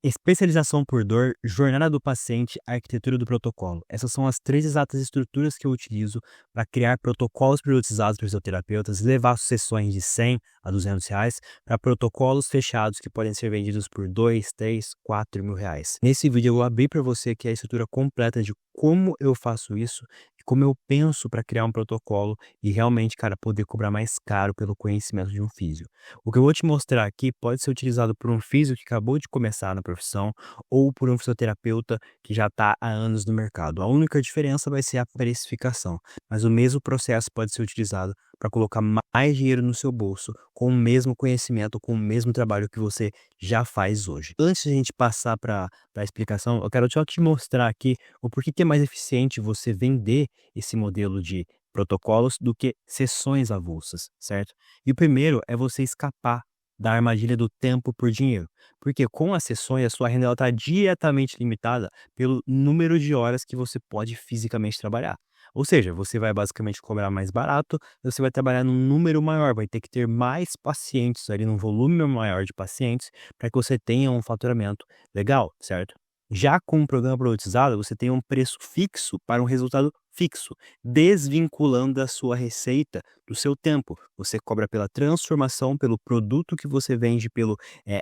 Especialização por dor, jornada do paciente, arquitetura do protocolo. Essas são as três exatas estruturas que eu utilizo para criar protocolos priorizados para fisioterapeutas, levar sessões de R$ 100 a R$ 200 para protocolos fechados que podem ser vendidos por R$ 2, 3, 4 mil reais. Nesse vídeo eu vou abrir para você aqui a estrutura completa de como eu faço isso e como eu penso para criar um protocolo e realmente, cara, poder cobrar mais caro pelo conhecimento de um físio. O que eu vou te mostrar aqui pode ser utilizado por um físio que acabou de começar na profissão ou por um fisioterapeuta que já está há anos no mercado. A única diferença vai ser a precificação, mas o mesmo processo pode ser utilizado para colocar mais dinheiro no seu bolso com o mesmo conhecimento, com o mesmo trabalho que você já faz hoje. Antes de a gente passar para a explicação, eu quero só te mostrar aqui o porquê que é mais eficiente você vender esse modelo de protocolos do que sessões avulsas, certo? E o primeiro é você escapar da armadilha do tempo por dinheiro, porque com as sessões a sua renda está diretamente limitada pelo número de horas que você pode fisicamente trabalhar. Ou seja, você vai basicamente cobrar mais barato, você vai trabalhar num número maior, vai ter que ter mais pacientes ali, num volume maior de pacientes, para que você tenha um faturamento legal, certo? Já com um programa produtizado, você tem um preço fixo para um resultado fixo, desvinculando da sua receita do seu tempo. Você cobra pela transformação, pelo produto que você vende, pelo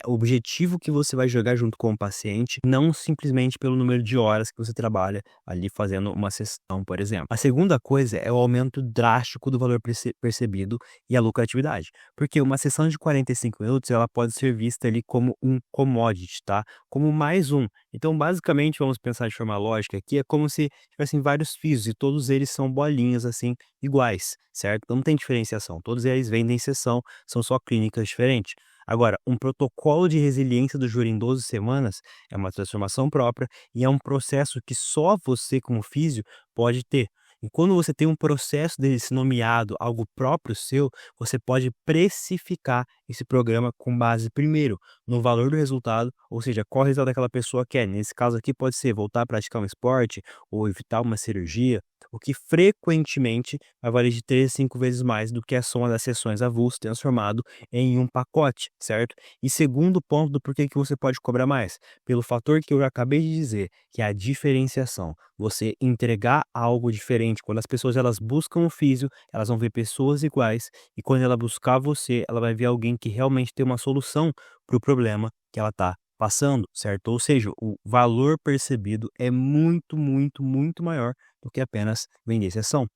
objetivo que você vai jogar junto com o paciente, não simplesmente pelo número de horas que você trabalha ali fazendo uma sessão, por exemplo. A segunda coisa é o aumento drástico do valor percebido e a lucratividade, porque uma sessão de 45 minutos ela pode ser vista ali como um commodity, tá? Como mais um. Então, basicamente, vamos pensar de forma lógica aqui, é como se tivessem vários fios e todos eles são bolinhas assim iguais, certo? Não tem diferenciação. Todos eles vendem sessão, são só clínicas diferentes. Agora, um protocolo de resiliência do júri em 12 semanas é uma transformação própria e é um processo que só você, como físio, pode ter. E quando você tem um processo desse nomeado, algo próprio seu, você pode precificar esse programa com base, primeiro, no valor do resultado, ou seja, qual o resultado aquela pessoa quer. Nesse caso aqui pode ser voltar a praticar um esporte ou evitar uma cirurgia, o que frequentemente vai valer de 3 a 5 vezes mais do que a soma das sessões avulso transformado em um pacote, certo? E segundo ponto do porquê que você pode cobrar mais, pelo fator que eu já acabei de dizer, que é a diferenciação. Você entregar algo diferente. Quando as pessoas elas buscam o físio, elas vão ver pessoas iguais e quando ela buscar você, ela vai ver alguém que realmente tem uma solução para o problema que ela está passando, certo? Ou seja, o valor percebido é muito, muito, muito maior do que apenas vender sessão.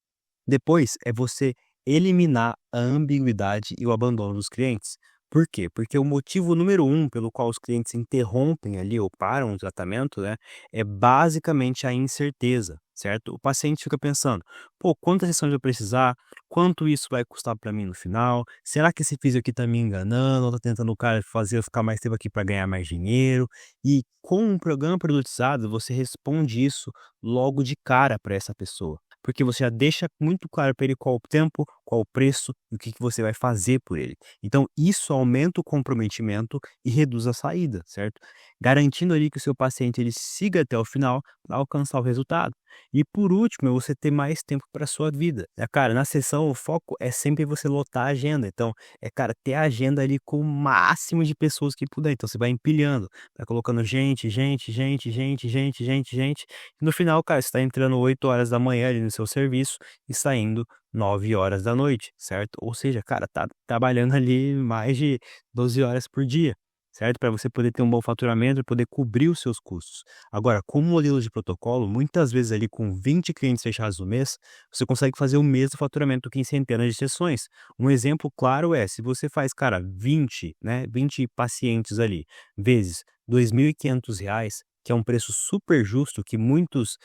Depois é você eliminar a ambiguidade e o abandono dos clientes. Por quê? Porque o motivo número um pelo qual os clientes interrompem ali ou param o tratamento, né, é basicamente a incerteza, certo? O paciente fica pensando, pô, quantas sessões eu vou precisar? Quanto isso vai custar para mim no final? Será que esse físio aqui tá me enganando? Ou tá tentando o cara fazer eu ficar mais tempo aqui para ganhar mais dinheiro? E com um programa produtizado, você responde isso logo de cara para essa pessoa. Porque você já deixa muito claro para ele qual o tempo, qual o preço e o que você vai fazer por ele. Então, isso aumenta o comprometimento e reduz a saída, certo? Garantindo ali que o seu paciente ele siga até o final para alcançar o resultado. E por último, é você ter mais tempo para a sua vida. Cara, na sessão o foco é sempre você lotar a agenda. Então, cara, ter a agenda ali com o máximo de pessoas que puder. Então, você vai empilhando, vai colocando gente, gente, gente, gente, gente, gente, gente. E no final, cara, você está entrando 8 horas da manhã ali no seu serviço e saindo 9 horas da noite, certo? Ou seja, cara, tá trabalhando ali mais de 12 horas por dia, certo? Para você poder ter um bom faturamento e poder cobrir os seus custos. Agora, com o modelo de protocolo, muitas vezes ali com 20 clientes fechados no mês, você consegue fazer o mesmo faturamento que em centenas de sessões. Um exemplo claro é, se você faz, cara, 20, né, 20 pacientes ali, vezes R$ 2.500, que é um preço super justo, que muitos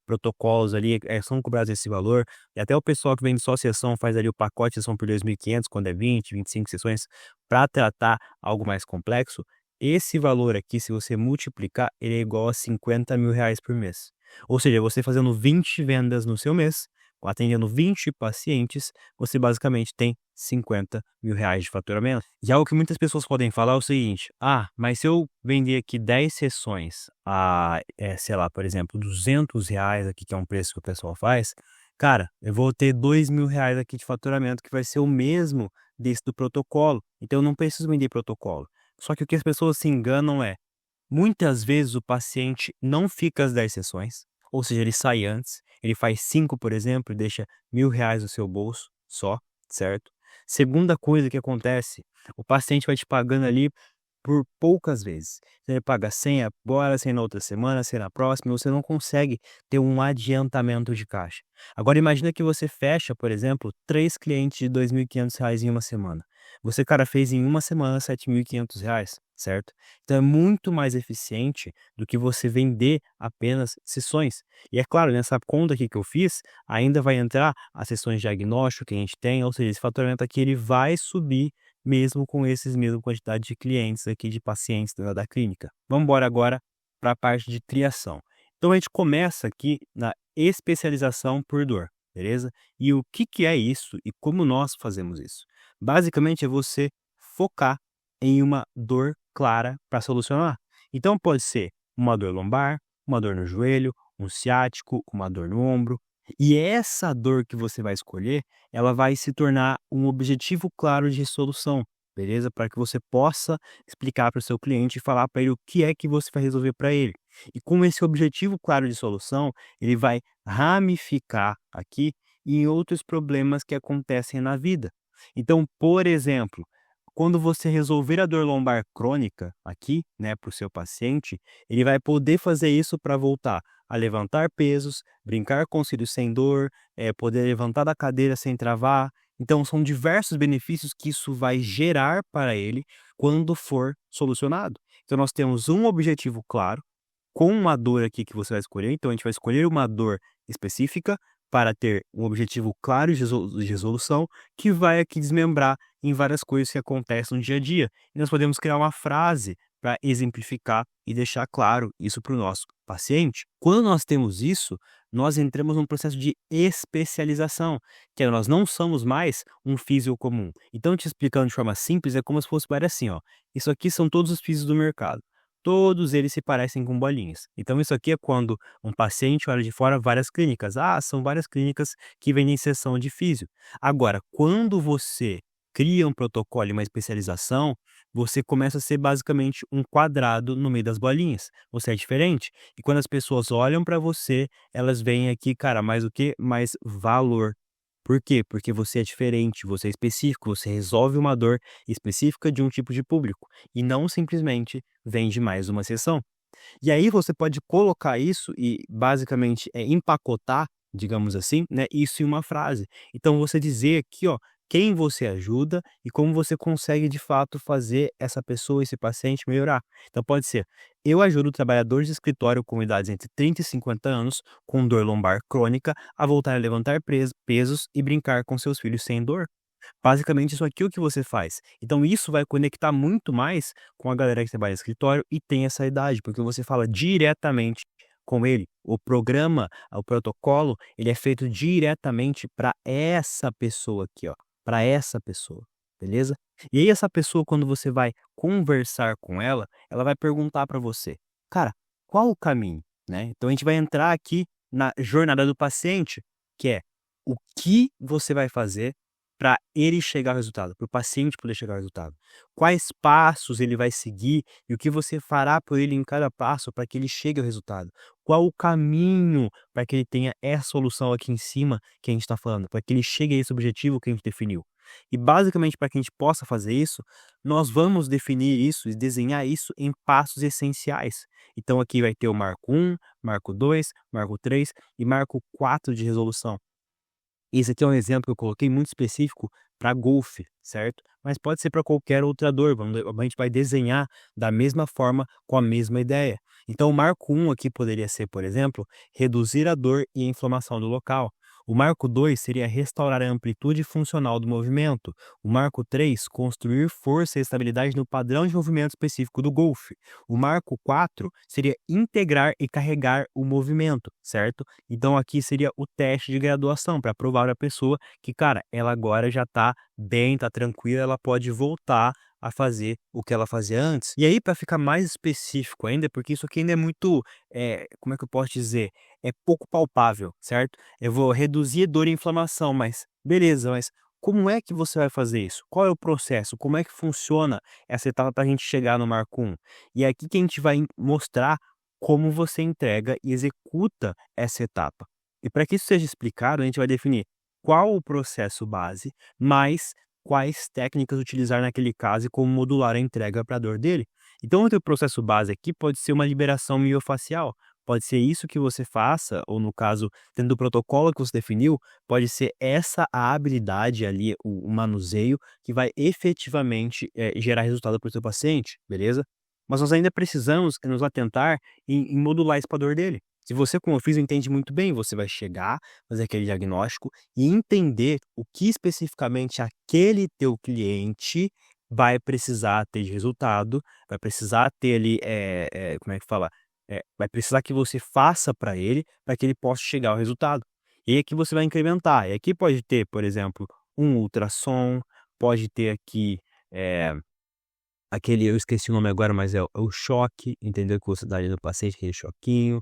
protocolos ali são cobrados esse valor, e até o pessoal que vende só sessão faz ali o pacote de sessão por 2.500 quando é 20, 25 sessões, para tratar algo mais complexo, esse valor aqui, se você multiplicar, ele é igual a R$ 50.000 por mês. Ou seja, você fazendo 20 vendas no seu mês, atendendo 20 pacientes, você basicamente tem R$ 50.000 de faturamento. E algo que muitas pessoas podem falar é o seguinte: ah, mas se eu vender aqui 10 sessões a, sei lá, por exemplo, R$ 200 aqui, que é um preço que o pessoal faz, cara, eu vou ter R$ 2.000 aqui de faturamento, que vai ser o mesmo desse do protocolo. Então eu não preciso vender protocolo. Só que o que as pessoas se enganam é, Muitas vezes o paciente não fica as 10 sessões, ou seja, ele sai antes, ele faz 5, por exemplo, e deixa R$ 1.000 no seu bolso só, certo? Segunda coisa que acontece, o paciente vai te pagando ali por poucas vezes. Então ele paga 100 agora, 100 na outra semana, 100 na próxima, e você não consegue ter um adiantamento de caixa. Agora imagina que você fecha, por exemplo, 3 clientes de R$ 2.500 em uma semana. Você, cara, fez em uma semana R$ 7.500, certo? Então é muito mais eficiente do que você vender apenas sessões. E é claro, nessa conta aqui que eu fiz, ainda vai entrar as sessões de diagnóstico que a gente tem, ou seja, esse faturamento aqui ele vai subir mesmo com esses mesma quantidade de clientes aqui, de pacientes da clínica. Vamos embora agora para a parte de triação. Então a gente começa aqui na especialização por dor, beleza? E o que que é isso e como nós fazemos isso? Basicamente é você focar em uma dor clara para solucionar. Então pode ser uma dor lombar, uma dor no joelho, um ciático, uma dor no ombro. E essa dor que você vai escolher, ela vai se tornar um objetivo claro de solução, beleza? Para que você possa explicar para o seu cliente e falar para ele o que é que você vai resolver para ele. E com esse objetivo claro de solução, ele vai ramificar aqui em outros problemas que acontecem na vida. Então, por exemplo, quando você resolver a dor lombar crônica aqui, né, para o seu paciente, ele vai poder fazer isso para voltar a levantar pesos, brincar com cílios sem dor, poder levantar da cadeira sem travar. Então, são diversos benefícios que isso vai gerar para ele quando for solucionado. Então, nós temos um objetivo claro, com uma dor aqui que você vai escolher. Então, a gente vai escolher uma dor específica para ter um objetivo claro de resolução que vai aqui desmembrar em várias coisas que acontecem no dia a dia. E nós podemos criar uma frase para exemplificar e deixar claro isso para o nosso paciente. Quando nós temos isso, nós entramos num processo de especialização, que é nós não somos mais um físio comum. Então, te explicando de forma simples, é como se fosse assim, ó. Isso aqui são todos os físios do mercado. Todos eles se parecem com bolinhas. Então, isso aqui é quando um paciente olha de fora várias clínicas. Ah, são várias clínicas que vendem sessão de físio. Agora, quando você cria um protocolo e uma especialização, você começa a ser basicamente um quadrado no meio das bolinhas. Você é diferente. E quando as pessoas olham para você, elas veem aqui, cara, mais o quê? Mais valor. Por quê? Porque você é diferente, você é específico, você resolve uma dor específica de um tipo de público e não simplesmente vende mais uma sessão. E aí você pode colocar isso e basicamente empacotar, digamos assim, né, isso em uma frase. Então você dizer aqui, ó, quem você ajuda e como você consegue de fato fazer essa pessoa, esse paciente melhorar. Então pode ser: eu ajudo trabalhadores de escritório com idades entre 30 e 50 anos com dor lombar crônica a voltar a levantar pesos e brincar com seus filhos sem dor. Basicamente isso aqui é o que você faz. Então isso vai conectar muito mais com a galera que trabalha em escritório e tem essa idade, porque você fala diretamente com ele. O programa, o protocolo, ele é feito diretamente para essa pessoa aqui, ó, para essa pessoa, beleza? E aí essa pessoa, quando você vai conversar com ela vai perguntar para você: "Cara, qual o caminho?", né? Então a gente vai entrar aqui na jornada do paciente, que é o que você vai fazer para ele chegar ao resultado, para o paciente poder chegar ao resultado. Quais passos ele vai seguir e o que você fará por ele em cada passo para que ele chegue ao resultado. Qual o caminho para que ele tenha essa solução aqui em cima que a gente está falando, para que ele chegue a esse objetivo que a gente definiu. E basicamente para que a gente possa fazer isso, nós vamos definir isso e desenhar isso em passos essenciais. Então aqui vai ter o marco 1, marco 2, marco 3 e marco 4 de resolução. Esse aqui é um exemplo que eu coloquei muito específico para golfe, certo? Mas pode ser para qualquer outra dor, a gente vai desenhar da mesma forma, com a mesma ideia. Então o marco 1 aqui poderia ser, por exemplo, reduzir a dor e a inflamação do local. O marco 2 seria restaurar a amplitude funcional do movimento. O marco 3, construir força e estabilidade no padrão de movimento específico do golfe. O marco 4 seria integrar e carregar o movimento, certo? Então aqui seria o teste de graduação para provar a pessoa que, cara, ela agora já tá bem, tá tranquila, ela pode voltar a fazer o que ela fazia antes. E aí, para ficar mais específico ainda, porque isso aqui ainda é muito, como é que eu posso dizer? É pouco palpável, certo? Eu vou reduzir dor e inflamação, mas beleza, mas como é que você vai fazer isso? Qual é o processo? Como é que funciona essa etapa para a gente chegar no marco 1? E é aqui que a gente vai mostrar como você entrega e executa essa etapa. E para que isso seja explicado, a gente vai definir qual o processo base, mais quais técnicas utilizar naquele caso e como modular a entrega para a dor dele. Então, o teu processo base aqui pode ser uma liberação miofacial, pode ser isso que você faça, ou no caso, dentro do protocolo que você definiu, pode ser essa a habilidade ali, o manuseio, que vai efetivamente gerar resultado para o seu paciente, beleza? Mas nós ainda precisamos nos atentar em modular isso para a dor dele. Se você, como eu fiz, entende muito bem, você vai chegar, fazer aquele diagnóstico e entender o que especificamente aquele teu cliente vai precisar ter de resultado, vai precisar ter ali, como é que fala? Vai precisar que você faça para que ele possa chegar ao resultado. E aí aqui você vai incrementar. E aqui pode ter, por exemplo, um ultrassom, pode ter aqui, eh aquele, eu esqueci o nome agora, mas é o choque, entendeu, que você dá ali no paciente, aquele choquinho.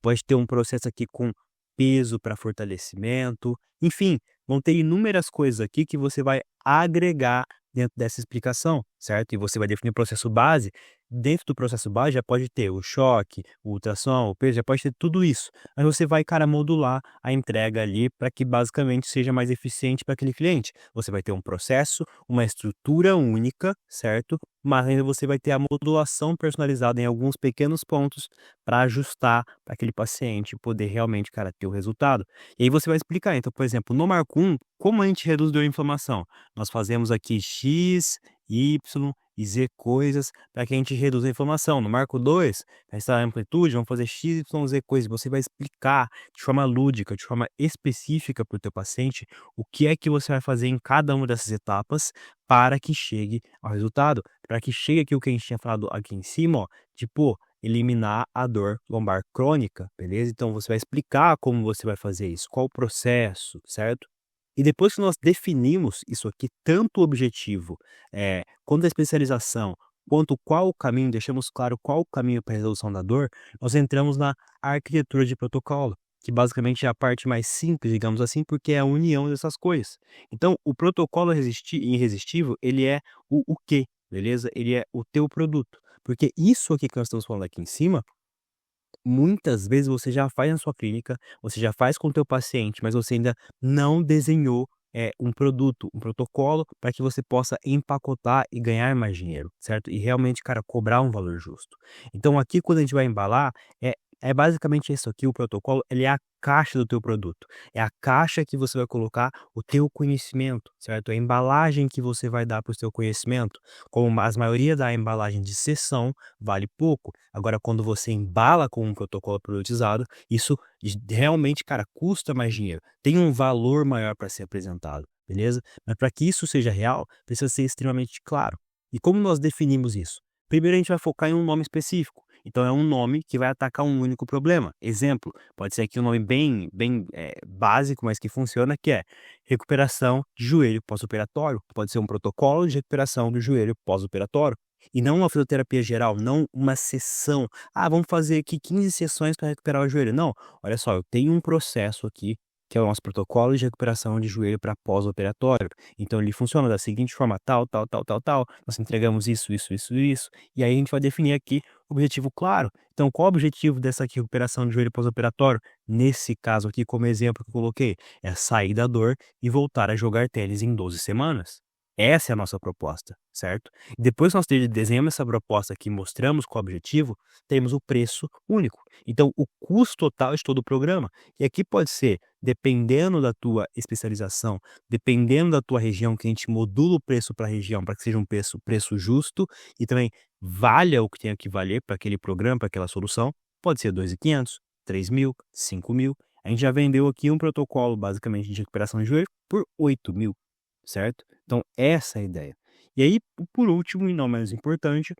Pode ter um processo aqui com peso para fortalecimento, enfim, vão ter inúmeras coisas aqui que você vai agregar dentro dessa explicação, certo? E você vai definir o processo base, dentro do processo base já pode ter o choque, o ultrassom, o peso, já pode ter tudo isso. Aí você vai, cara, modular a entrega ali para que basicamente seja mais eficiente para aquele cliente. Você vai ter um processo, uma estrutura única, certo? Mas ainda você vai ter a modulação personalizada em alguns pequenos pontos para ajustar para aquele paciente poder realmente, cara, ter o resultado. E aí você vai explicar, então, por exemplo, no marco 1, como a gente reduz dor e inflamação? Nós fazemos aqui X, Y e Z coisas para que a gente reduza a inflamação. No marco 2, essa amplitude, vamos fazer X, Y, Z coisas. Você vai explicar de forma lúdica, de forma específica para o teu paciente o que é que você vai fazer em cada uma dessas etapas para que chegue ao resultado, para que chegue aqui o que a gente tinha falado aqui em cima, ó, tipo, eliminar a dor lombar crônica, beleza? Então você vai explicar como você vai fazer isso, qual o processo, certo? E depois que nós definimos isso aqui, tanto o objetivo, quanto a especialização, quanto qual o caminho, deixamos claro qual o caminho para a resolução da dor, nós entramos na arquitetura de protocolo, que basicamente é a parte mais simples, digamos assim, porque é a união dessas coisas. Então, o protocolo irresistível, ele é o quê, beleza? Ele é o teu produto. Porque isso aqui que nós estamos falando aqui em cima, muitas vezes você já faz na sua clínica, você já faz com o teu paciente, mas você ainda não desenhou, um produto, um protocolo para que você possa empacotar e ganhar mais dinheiro, certo? E realmente, cara, cobrar um valor justo. Então aqui quando a gente vai embalar, é basicamente isso aqui, o protocolo, ele é a caixa do teu produto. É a caixa que você vai colocar o teu conhecimento, certo? É a embalagem que você vai dar para o seu conhecimento. Como a maioria da embalagem de sessão vale pouco. Agora, quando você embala com um protocolo produtizado, isso realmente, cara, custa mais dinheiro. Tem um valor maior para ser apresentado, beleza? Mas para que isso seja real, precisa ser extremamente claro. E como nós definimos isso? Primeiro a gente vai focar em um nome específico. Então é um nome que vai atacar um único problema. Exemplo, pode ser aqui um nome bem básico, mas que funciona, que é recuperação de joelho pós-operatório. Pode ser um protocolo de recuperação do joelho pós-operatório. E não uma fisioterapia geral, não uma sessão. Ah, vamos fazer aqui 15 sessões para recuperar o joelho. Não, olha só, eu tenho um processo aqui, que é o nosso protocolo de recuperação de joelho para pós-operatório. Então ele funciona da seguinte forma, tal, tal, tal, tal, tal. Nós entregamos isso, isso, isso, isso. E aí a gente vai definir aqui o objetivo claro. Então qual o objetivo dessa aqui recuperação de joelho pós-operatório? Nesse caso aqui, como exemplo que eu coloquei, é sair da dor e voltar a jogar tênis em 12 semanas. Essa é a nossa proposta, certo? Depois que nós desenhamos essa proposta aqui, mostramos qual é o objetivo, temos o preço único. Então, o custo total de todo o programa. E aqui pode ser, dependendo da tua especialização, dependendo da tua região, que a gente modula o preço para a região, para que seja um preço justo e também valha o que tenha que valer para aquele programa, para aquela solução, pode ser 2.500, 3.000, 5.000. A gente já vendeu aqui um protocolo, basicamente, de recuperação de joelho por 8.000, certo? Então, essa é a ideia. E aí, por último, e não menos importante,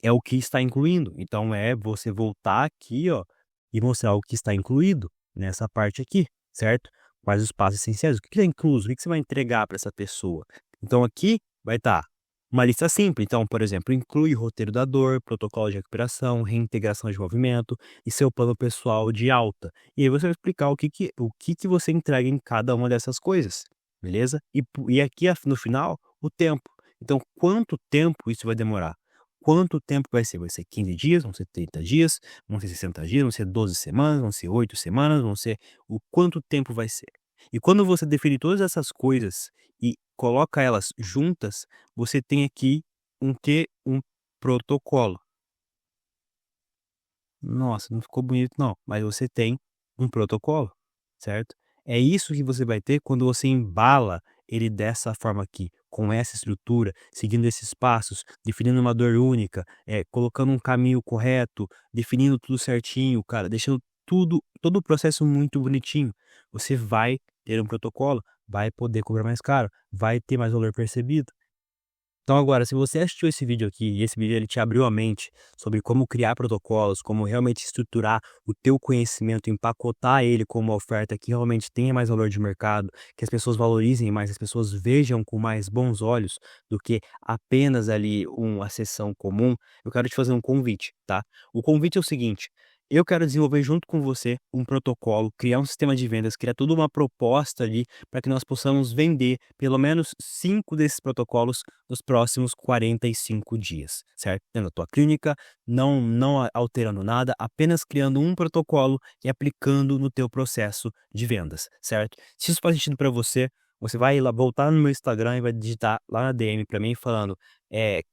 é o que está incluindo. Então, é você voltar aqui, ó, e mostrar o que está incluído nessa parte aqui, certo? Quais os passos essenciais, o que está incluso, o que você vai entregar para essa pessoa. Então, aqui vai estar uma lista simples. Então, por exemplo, inclui roteiro da dor, protocolo de recuperação, reintegração de movimento e seu plano pessoal de alta. E aí você vai explicar o que você entrega em cada uma dessas coisas. beleza? E aqui no final, o tempo. Então, quanto tempo isso vai demorar? Quanto tempo vai ser? Vai ser 15 dias, vão ser 30 dias, vão ser 60 dias, vão ser 12 semanas, vão ser 8 semanas, vão ser o quanto tempo vai ser. E quando você define todas essas coisas e coloca elas juntas, você tem aqui um protocolo. Nossa, não ficou bonito não, mas você tem um protocolo, certo? É isso que você vai ter quando você embala ele dessa forma aqui, com essa estrutura, seguindo esses passos, definindo uma dor única, colocando um caminho correto, definindo tudo certinho, cara, deixando todo o processo muito bonitinho. Você vai ter um protocolo, vai poder cobrar mais caro, vai ter mais valor percebido. Então agora, se você assistiu esse vídeo aqui e esse vídeo ele te abriu a mente sobre como criar protocolos, como realmente estruturar o teu conhecimento, empacotar ele como uma oferta que realmente tenha mais valor de mercado, que as pessoas valorizem mais, as pessoas vejam com mais bons olhos do que apenas ali uma sessão comum, eu quero te fazer um convite, tá? O convite é o seguinte: eu quero desenvolver junto com você um protocolo, criar um sistema de vendas, criar toda uma proposta ali para que nós possamos vender pelo menos 5 desses protocolos nos próximos 45 dias, certo? Dentro da tua clínica, não alterando nada, apenas criando um protocolo e aplicando no teu processo de vendas, certo? Se isso faz sentido para você, você vai lá voltar no meu Instagram e vai digitar lá na DM para mim falando,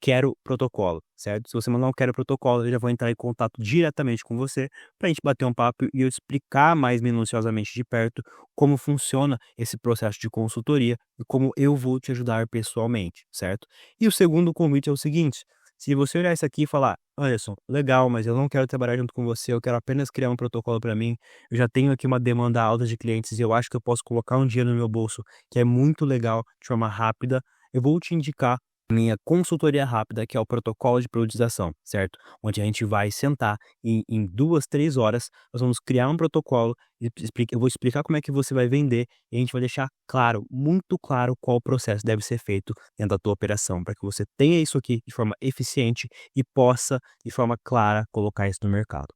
quero protocolo, certo? Se você mandar um quero protocolo, eu já vou entrar em contato diretamente com você para a gente bater um papo e eu explicar mais minuciosamente de perto como funciona esse processo de consultoria e como eu vou te ajudar pessoalmente, certo? E o segundo convite é o seguinte: se você olhar isso aqui e falar, Anderson, legal, mas eu não quero trabalhar junto com você, eu quero apenas criar um protocolo para mim, eu já tenho aqui uma demanda alta de clientes e eu acho que eu posso colocar um dinheiro no meu bolso, que é muito legal, de forma rápida, eu vou te indicar minha consultoria rápida, que é o protocolo de periodização, certo? Onde a gente vai sentar e em 2, 3 horas, nós vamos criar um protocolo, eu vou explicar como é que você vai vender e a gente vai deixar claro, muito claro, qual o processo deve ser feito dentro da tua operação, para que você tenha isso aqui de forma eficiente e possa, de forma clara, colocar isso no mercado.